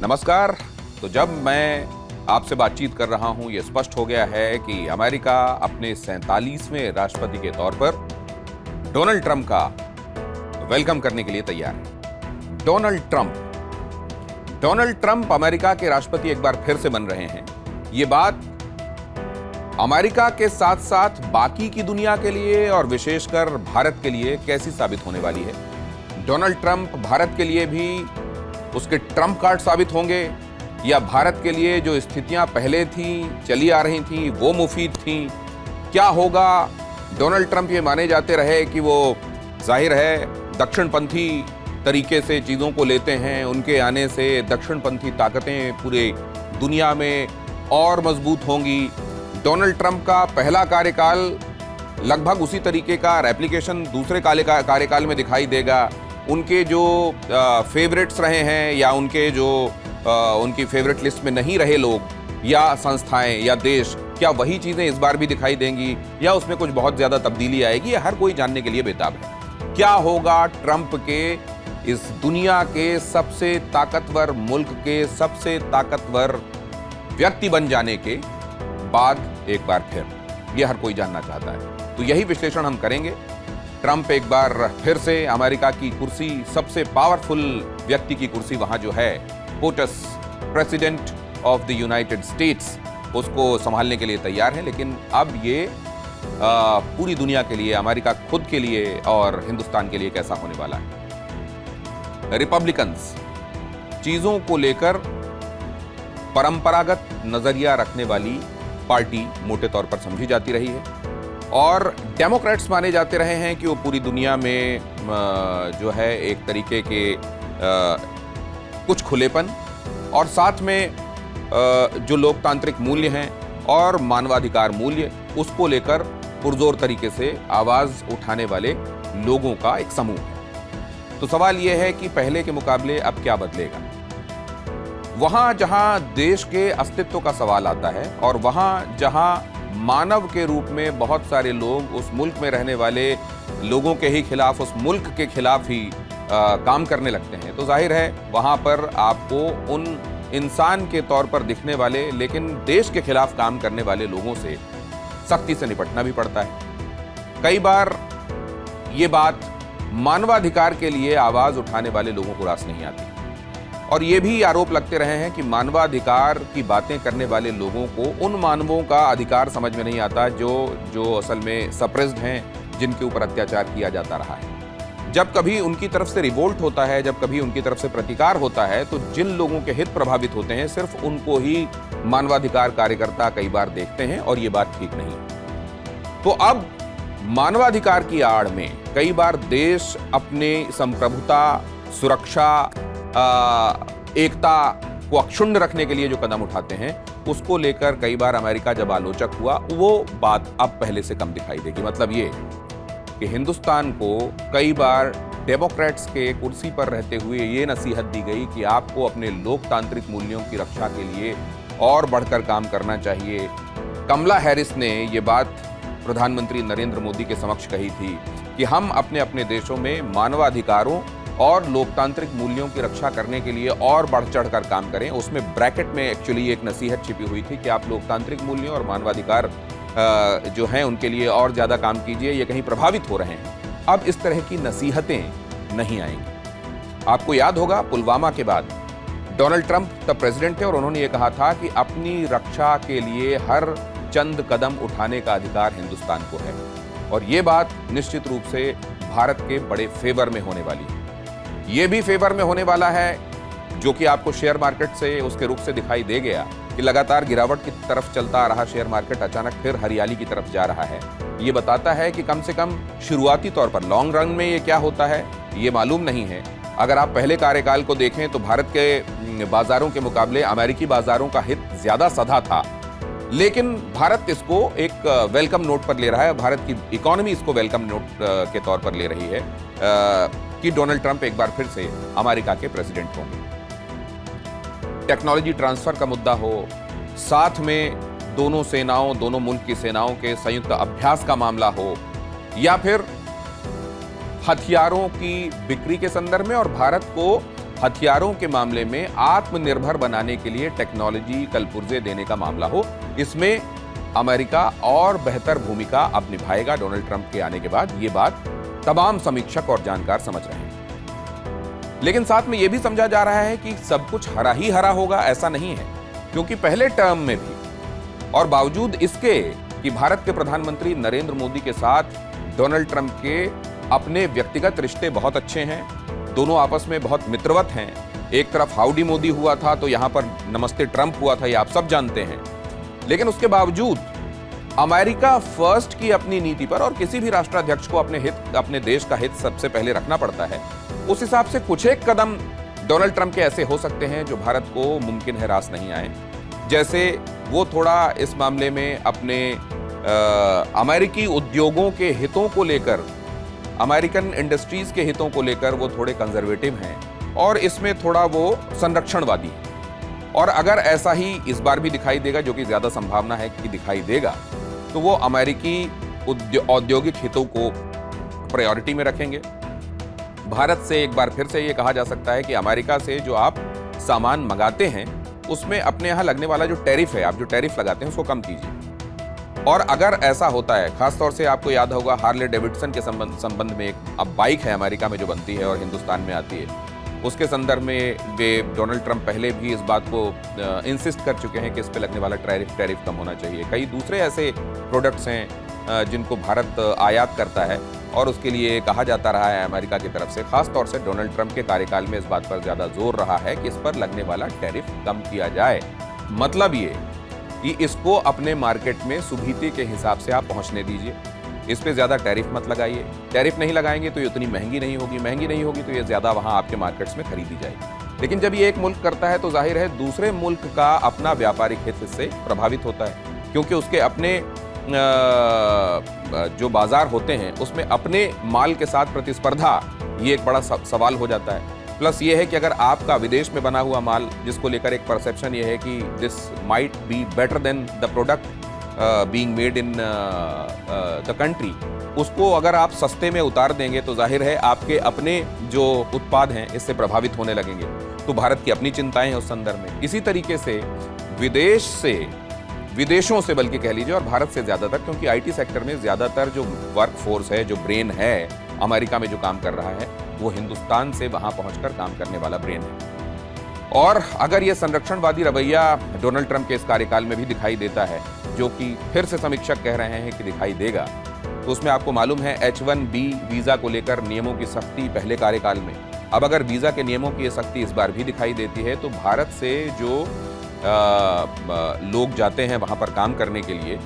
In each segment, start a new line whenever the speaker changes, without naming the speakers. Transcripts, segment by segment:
नमस्कार। तो जब मैं आपसे बातचीत कर रहा हूं, यह स्पष्ट हो गया है कि अमेरिका अपने 47वें राष्ट्रपति के तौर पर डोनाल्ड ट्रंप का वेलकम करने के लिए तैयार है। डोनाल्ड ट्रंप अमेरिका के राष्ट्रपति एक बार फिर से बन रहे हैं। ये बात अमेरिका के साथ साथ बाकी की दुनिया के लिए और विशेषकर भारत के लिए कैसी साबित होने वाली है? डोनाल्ड ट्रंप भारत के लिए भी उसके ट्रंप कार्ड साबित होंगे या भारत के लिए जो स्थितियां पहले थी, चली आ रही थी, वो मुफीद थी? क्या होगा? डोनाल्ड ट्रंप ये माने जाते रहे कि वो जाहिर है दक्षिणपंथी तरीके से चीज़ों को लेते हैं। उनके आने से दक्षिणपंथी ताकतें पूरे दुनिया में और मजबूत होंगी। डोनाल्ड ट्रंप का पहला कार्यकाल लगभग उसी तरीके का रेप्लिकेशन दूसरे कार्यकाल में दिखाई देगा। उनके जो फेवरेट्स रहे हैं या उनके जो उनकी फेवरेट लिस्ट में नहीं रहे लोग या संस्थाएं या देश, क्या वही चीज़ें इस बार भी दिखाई देंगी या उसमें कुछ बहुत ज़्यादा तब्दीली आएगी? ये हर कोई जानने के लिए बेताब है। क्या होगा ट्रंप के इस दुनिया के सबसे ताकतवर मुल्क के सबसे ताकतवर व्यक्ति बन जाने के बाद एक बार फिर? यह हर कोई जानना चाहता है। तो यही विश्लेषण हम करेंगे। ट्रंप एक बार फिर से अमेरिका की कुर्सी, सबसे पावरफुल व्यक्ति की कुर्सी वहां जो है POTUS, president of the United states, उसको संभालने के लिए तैयार है। लेकिन अब ये पूरी दुनिया के लिए, अमेरिका खुद के लिए और हिंदुस्तान के लिए कैसा होने वाला है? रिपब्लिकन्स चीजों को लेकर परंपरागत नजरिया रखने वाली पार्टी मोटे तौर पर समझी जाती रही है और डेमोक्रेट्स माने जाते रहे हैं कि वो पूरी दुनिया में जो है एक तरीके के कुछ खुलेपन और साथ में जो लोकतांत्रिक मूल्य हैं और मानवाधिकार मूल्य, उसको लेकर पुरजोर तरीके से आवाज उठाने वाले लोगों का एक समूह है। तो सवाल यह है कि पहले के मुकाबले अब क्या बदलेगा? वहां जहां देश के अस्तित्व का सवाल आता है और वहां जहां मानव के रूप में बहुत सारे लोग उस मुल्क में रहने वाले लोगों के ही खिलाफ, उस मुल्क के खिलाफ ही काम करने लगते हैं, तो जाहिर है वहां पर आपको उन इंसान के तौर पर दिखने वाले लेकिन देश के खिलाफ काम करने वाले लोगों से सख्ती से निपटना भी पड़ता है। कई बार ये बात मानवाधिकार के लिए आवाज उठाने वाले लोगों को रास नहीं आती और ये भी आरोप लगते रहे हैं कि मानवाधिकार की बातें करने वाले लोगों को उन मानवों का अधिकार समझ में नहीं आता जो असल में सप्रेस्ड हैं, जिनके ऊपर अत्याचार किया जाता रहा है। जब कभी उनकी तरफ से रिवोल्ट होता है, जब कभी उनकी तरफ से प्रतिकार होता है, तो जिन लोगों के हित प्रभावित होते हैं सिर्फ उनको ही मानवाधिकार कार्यकर्ता कई बार देखते हैं और ये बात ठीक नहीं है। तो अब मानवाधिकार की आड़ में कई बार देश अपने संप्रभुता, सुरक्षा, एकता को अक्षुण्ण रखने के लिए जो कदम उठाते हैं, उसको लेकर कई बार अमेरिका जब आलोचक हुआ, वो बात अब पहले से कम दिखाई देगी। मतलब ये कि हिंदुस्तान को कई बार डेमोक्रेट्स के कुर्सी पर रहते हुए ये नसीहत दी गई कि आपको अपने लोकतांत्रिक मूल्यों की रक्षा के लिए और बढ़कर काम करना चाहिए। कमला हैरिस ने ये बात प्रधानमंत्री नरेंद्र मोदी के समक्ष कही थी कि हम अपने अपने देशों में मानवाधिकारों और लोकतांत्रिक मूल्यों की रक्षा करने के लिए और बढ़ चढ़ कर काम करें। उसमें ब्रैकेट में एक्चुअली एक नसीहत छिपी हुई थी कि आप लोकतांत्रिक मूल्यों और मानवाधिकार जो हैं उनके लिए और ज़्यादा काम कीजिए, ये कहीं प्रभावित हो रहे हैं। अब इस तरह की नसीहतें नहीं आएंगी। आपको याद होगा पुलवामा के बाद डोनाल्ड ट्रंप तब प्रेसिडेंट थे और उन्होंने ये कहा था कि अपनी रक्षा के लिए हर चंद कदम उठाने का अधिकार हिंदुस्तान को है और ये बात निश्चित रूप से भारत के बड़े फेवर में होने वाली है। ये भी फेवर में होने वाला है जो कि आपको शेयर मार्केट से, उसके रुख से दिखाई दे गया कि लगातार गिरावट की तरफ चलता आ रहा शेयर मार्केट अचानक फिर हरियाली की तरफ जा रहा है। ये बताता है कि कम से कम शुरुआती तौर पर लॉन्ग रन में ये क्या होता है ये मालूम नहीं है। अगर आप पहले कार्यकाल को देखें तो भारत के बाजारों के मुकाबले अमेरिकी बाजारों का हित ज्यादा सधा था, लेकिन भारत इसको एक वेलकम नोट पर ले रहा है। भारत की इकोनॉमी इसको वेलकम नोट के तौर पर ले रही है कि डोनाल्ड ट्रंप एक बार फिर से अमेरिका के प्रेसिडेंट होंगे। टेक्नोलॉजी ट्रांसफर का मुद्दा हो, साथ में दोनों सेनाओं, दोनों मुल्क की सेनाओं के संयुक्त अभ्यास का मामला हो, या फिर हथियारों की बिक्री के संदर्भ में और भारत को हथियारों के मामले में आत्मनिर्भर बनाने के लिए टेक्नोलॉजी कलपुर्जे देने का मामला हो, इसमें अमेरिका और बेहतर भूमिका अब निभाएगा डोनाल्ड ट्रंप के आने के बाद। ये बात तमाम समीक्षक और जानकार समझ रहे हैं। लेकिन साथ में यह भी समझा जा रहा है कि सब कुछ हरा ही हरा होगा, ऐसा नहीं है, क्योंकि पहले टर्म में भी और बावजूद इसके कि भारत के प्रधानमंत्री नरेंद्र मोदी के साथ डोनाल्ड ट्रंप के अपने व्यक्तिगत रिश्ते बहुत अच्छे हैं, दोनों आपस में बहुत मित्रवत हैं। एक तरफ हाउडी मोदी हुआ था तो यहां पर नमस्ते ट्रंप हुआ था, ये आप सब जानते हैं। लेकिन उसके बावजूद अमेरिका फर्स्ट की अपनी नीति पर, और किसी भी राष्ट्राध्यक्ष को अपने देश का हित सबसे पहले रखना पड़ता है, उस हिसाब से कुछ एक कदम डोनाल्ड ट्रंप के ऐसे हो सकते हैं जो भारत को मुमकिन है रास नहीं आए। जैसे वो थोड़ा इस मामले में अपने अमेरिकी उद्योगों के हितों को लेकर, अमेरिकन इंडस्ट्रीज के हितों को लेकर वो थोड़े कंजर्वेटिव हैं और इसमें थोड़ा वो संरक्षणवादी है। और अगर ऐसा ही इस बार भी दिखाई देगा, जो कि ज्यादा संभावना है कि दिखाई देगा, तो वो अमेरिकी औद्योगिक हितों को प्रायोरिटी में रखेंगे। भारत से एक बार फिर से ये कहा जा सकता है कि अमेरिका से जो आप सामान मंगाते हैं उसमें अपने यहाँ लगने वाला जो टैरिफ है, आप जो टैरिफ लगाते हैं उसको कम कीजिए। और अगर ऐसा होता है, खासतौर से आपको याद होगा हार्ले डेविडसन के संबंध में एक अब बाइक है अमेरिका में जो बनती है और हिंदुस्तान में आती है, उसके संदर्भ में वे डोनाल्ड ट्रंप पहले भी इस बात को इंसिस्ट कर चुके हैं कि इस पे लगने वाला टैरिफ कम होना चाहिए। कई दूसरे ऐसे प्रोडक्ट्स हैं जिनको भारत आयात करता है और उसके लिए कहा जाता रहा है अमेरिका की तरफ से, खासतौर से डोनाल्ड ट्रंप के कार्यकाल में इस बात पर ज्यादा जोर रहा है कि इस पर लगने वाला टैरिफ कम किया जाए। मतलब ये कि इसको अपने मार्केट में सुभीते के हिसाब से आप पहुंचने दीजिए, इस पे ज्यादा टैरिफ मत लगाइए। टैरिफ नहीं लगाएंगे तो ये उतनी महंगी नहीं होगी तो ये ज्यादा वहां आपके मार्केट्स में खरीदी जाएगी। लेकिन जब ये एक मुल्क करता है तो जाहिर है दूसरे मुल्क का अपना व्यापारिक हित इससे प्रभावित होता है, क्योंकि उसके अपने जो बाजार होते हैं उसमें अपने माल के साथ प्रतिस्पर्धा, ये एक बड़ा सवाल हो जाता है। प्लस ये है कि अगर आपका विदेश में बना हुआ माल, जिसको लेकर एक परसेप्शन ये है कि this might be better than the product being made in the country, उसको अगर आप सस्ते में उतार देंगे तो जाहिर है आपके अपने जो उत्पाद हैं इससे प्रभावित होने लगेंगे। तो भारत की अपनी चिंताएं हैं उस संदर्भ में। इसी तरीके से विदेशों से बल्कि कह लीजिए, और भारत से ज्यादातर, क्योंकि आईटी सेक्टर में ज्यादातर जो वर्क फोर्स है, जो ब्रेन है अमेरिका में जो काम कर रहा है, वो हिंदुस्तान से वहां पहुंचकर काम करने वाला ब्रेन है। और अगर ये संरक्षणवादी रवैया डोनाल्ड ट्रंप के इस कार्यकाल में भी दिखाई देता है, जो कि फिर से समीक्षक कह रहे हैं कि दिखाई देगा, तो उसमें आपको मालूम है H-1B वीजा को लेकर नियमों की सख्ती पहले कार्यकाल में, अब अगर वीजा के नियमों की ये सख्ती इस बार भी दिखाई देती है तो भारत से जो लोग जाते हैं वहां पर काम करने के लिए,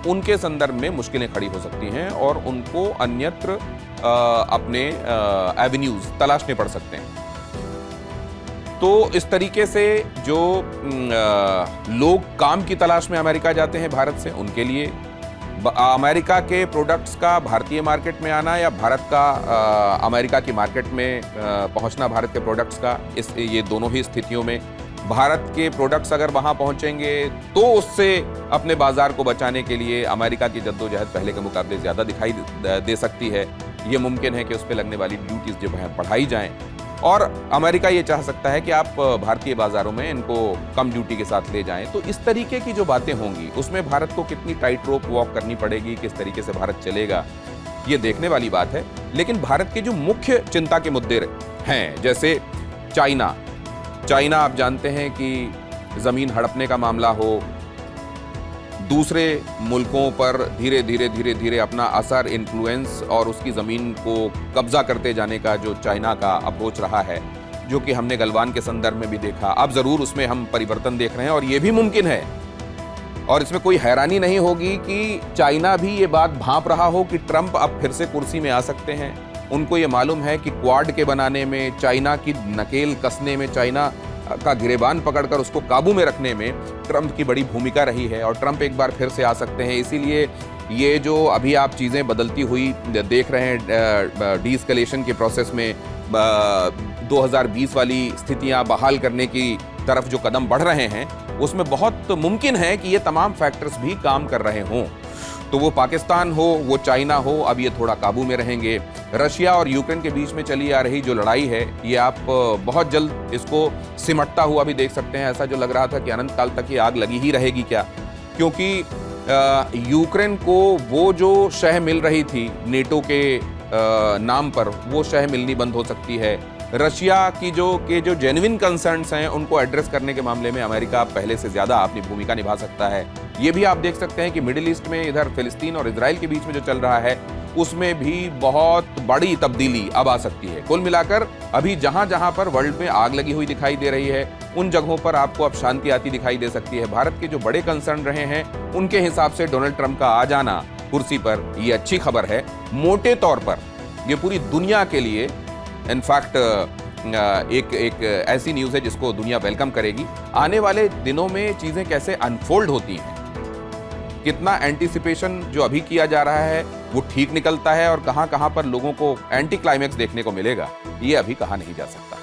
उनके संदर्भ में मुश्किलें खड़ी हो सकती हैं और उनको अन्यत्र अपने एवेन्यूज तलाशने पड़ सकते हैं। तो इस तरीके से जो लोग काम की तलाश में अमेरिका जाते हैं भारत से, उनके लिए अमेरिका के प्रोडक्ट्स का भारतीय मार्केट में आना या भारत का अमेरिका की मार्केट में पहुंचना भारत के प्रोडक्ट्स का, ये दोनों ही स्थितियों में भारत के प्रोडक्ट्स अगर वहां पहुंचेंगे तो उससे अपने बाजार को बचाने के लिए अमेरिका की जद्दोजहद पहले के मुकाबले ज्यादा दिखाई दे सकती है। ये मुमकिन है कि उस पर लगने वाली ड्यूटीज जो है बढ़ाई जाएं, और अमेरिका ये चाह सकता है कि आप भारतीय बाजारों में इनको कम ड्यूटी के साथ ले जाएं। तो इस तरीके की जो बातें होंगी उसमें भारत को कितनी टाइट रोप वॉक करनी पड़ेगी, किस तरीके से भारत चलेगा, ये देखने वाली बात है। लेकिन भारत के जो मुख्य चिंता के मुद्दे हैं, जैसे चाइना आप जानते हैं कि जमीन हड़पने का मामला हो, दूसरे मुल्कों पर धीरे धीरे अपना असर, इन्फ्लुएंस और उसकी जमीन को कब्जा करते जाने का जो चाइना का अप्रोच रहा है, जो कि हमने गलवान के संदर्भ में भी देखा। अब जरूर उसमें हम परिवर्तन देख रहे हैं और ये भी मुमकिन है, और इसमें कोई हैरानी नहीं होगी कि चाइना भी ये बात भांप रहा हो कि ट्रंप अब फिर से कुर्सी में आ सकते हैं। उनको ये मालूम है कि क्वाड के बनाने में, चाइना की नकेल कसने में, चाइना का गिरेबान पकड़कर उसको काबू में रखने में ट्रंप की बड़ी भूमिका रही है, और ट्रंप एक बार फिर से आ सकते हैं। इसीलिए ये जो अभी आप चीज़ें बदलती हुई देख रहे हैं डी एस्केलेशन के प्रोसेस में, 2020 वाली स्थितियां बहाल करने की तरफ जो कदम बढ़ रहे हैं, उसमें बहुत मुमकिन है कि ये तमाम फैक्टर्स भी काम कर रहे हों। तो वो पाकिस्तान हो, वो चाइना हो, अब ये थोड़ा काबू में रहेंगे। रशिया और यूक्रेन के बीच में चली आ रही जो लड़ाई है, ये आप बहुत जल्द इसको सिमटता हुआ भी देख सकते हैं। ऐसा जो लग रहा था कि अनंत काल तक ये आग लगी ही रहेगी क्या, क्योंकि यूक्रेन को वो जो शह मिल रही थी नेटो के नाम पर, वो शह मिलनी बंद हो सकती है। रशिया की जो जेन्युइन कंसर्न्स हैं, उनको एड्रेस करने के मामले में अमेरिका पहले से ज़्यादा अपनी भूमिका निभा सकता है। ये भी आप देख सकते हैं कि मिडिल ईस्ट में इधर फिलिस्तीन और इजराइल के बीच में जो चल रहा है, उसमें भी बहुत बड़ी तब्दीली अब आ सकती है। कुल मिलाकर अभी जहां जहां पर वर्ल्ड में आग लगी हुई दिखाई दे रही है, उन जगहों पर आपको अब शांति आती दिखाई दे सकती है। भारत के जो बड़े कंसर्न रहे हैं, उनके हिसाब से डोनाल्ड ट्रंप का आ जाना कुर्सी पर, ये अच्छी खबर है। मोटे तौर पर ये पूरी दुनिया के लिए इनफैक्ट एक ऐसी न्यूज़ है जिसको दुनिया वेलकम करेगी। आने वाले दिनों में चीज़ें कैसे अनफोल्ड होती हैं, कितना एंटीसिपेशन जो अभी किया जा रहा है वो ठीक निकलता है, और कहां कहां पर लोगों को एंटी क्लाइमैक्स देखने को मिलेगा, ये अभी कहा नहीं जा सकता।